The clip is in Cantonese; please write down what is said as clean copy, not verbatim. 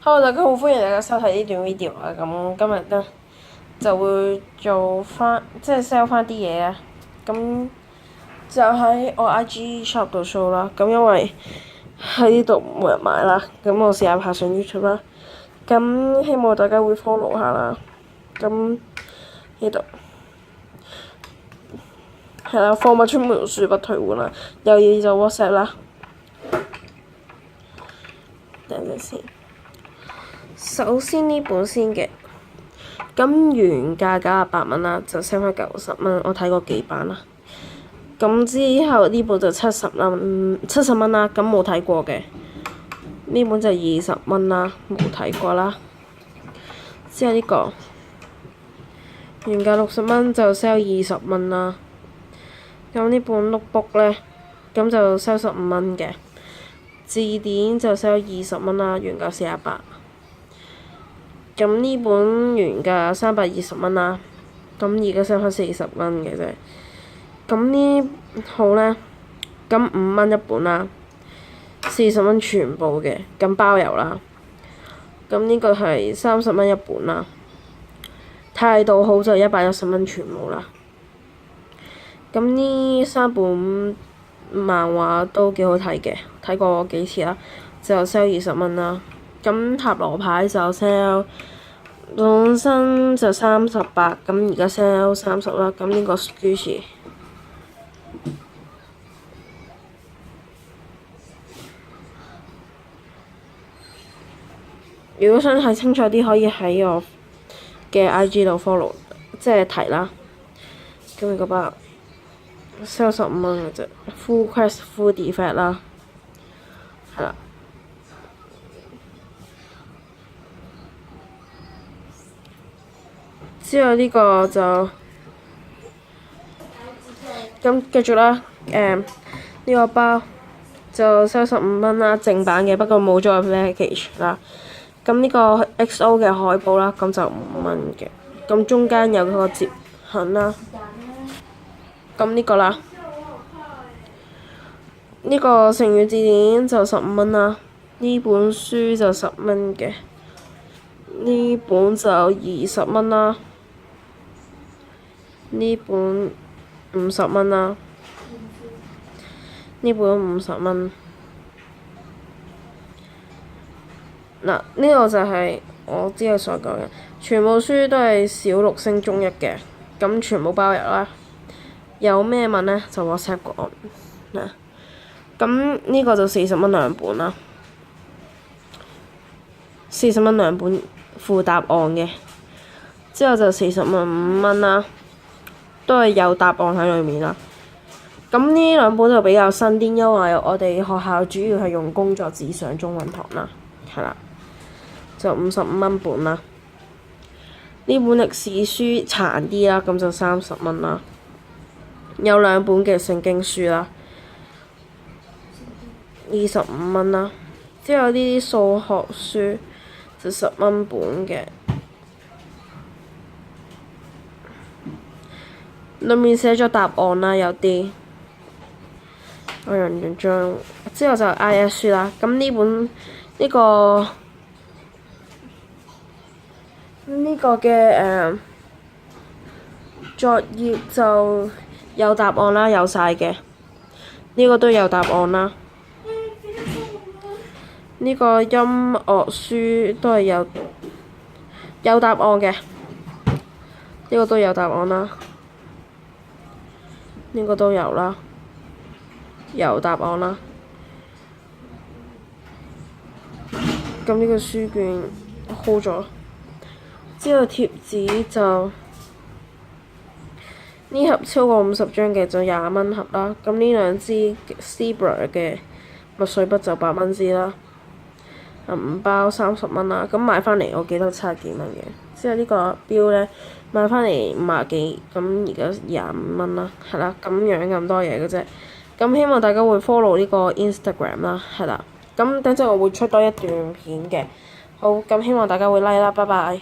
Hello，大家好，歡迎大家收睇呢段 video 啊！咁今日咧就會做翻，即係 sell 翻啲嘢啊！咁就喺我 IG shop 度 show 啦。咁因為喺呢度冇人買啦，咁我試下拍上 YouTube 啦。咁希望大家會 follow 下啦。咁呢度係啦，貨物出門恕不退換啦，有嘢就 WhatsApp 啦。等陣先。首先呢本先嘅，咁原價98蚊啦，就 sell 翻90蚊，我睇過幾版啦。咁之後呢本就70蚊啦，咁冇睇過嘅。呢本就20蚊啦，冇睇過啦。之後呢個原價60蚊就 sell 20蚊啦。咁呢本 notebook 咧，咁就 sell 15蚊嘅。字典就 sell 20蚊啦，原價48。咁呢本原價320蚊啦，咁而家 sell 翻40蚊嘅啫。咁呢號咧，咁5蚊一本啦，40蚊全部嘅，咁包郵啦。咁呢個係30蚊一本啦。態度好就110蚊全部啦。咁呢3本漫畫都幾好睇嘅，睇過幾次啦，就 sell 20蚊啦。咁塔羅牌就 sell 本身就38，咁而家 sell 30啦。咁呢個 Gucci， 如果想睇清楚啲，可以喺我嘅 IG 度 follow， 即係睇啦。咁呢個包 sell 15蚊嘅啫 ，full crest full defect 啦，係啦。之後呢個就咁繼續啦。呢個包就收15蚊啦，正版嘅，不過冇咗個 package 啦。咁呢個 XO 嘅海報啦，咁就5蚊嘅。咁中間有個折痕啦。咁呢個啦，呢個成語字典就15蚊啦。呢本書就10蚊嘅。呢本就20蚊啦。呢本50蚊啦，呢本50蚊。嗱，呢個就係我之後所講嘅，全部書都係小6升中1嘅，咁全部包郵啦。有咩問呢？就 WhatsApp 我嗱。咁呢個就40蚊兩本啦，40蚊兩本附答案嘅。之後就45蚊啦。都係有答案喺裏面啦。咁呢兩本就比較新啲，因為我哋學校主要係用工作紙上中文堂啦，係啦，就55蚊本啦。呢本歷史書殘啲啦，咁就30蚊啦。有兩本嘅聖經書啦，25蚊啦。之後呢啲數學書就10蚊本嘅。裏面寫咗答案啦，有啲我人完章。之後就 IS 書啦。咁呢本呢個嘅作業就有答案啦，有晒嘅。呢個都有答案啦。呢個音樂書都係有答案嘅。呢個都有答案啦。呢個都有啦，有答案啦。咁呢個書卷 hold 咗，之後貼紙就呢盒超過50張嘅就20蚊盒啦。咁呢兩支 Zebra 嘅墨水筆就8蚊支啦。5包30蚊啦。咁買翻嚟我記得70幾蚊嘅。之後呢個錶咧買翻嚟50幾，咁而家25蚊啦，係啦，咁樣咁多嘢嘅啫。咁希望大家會 follow 呢個 Instagram 啦，係啦。咁等陣我會出多一段片嘅。好，咁希望大家會 like 啦，拜拜。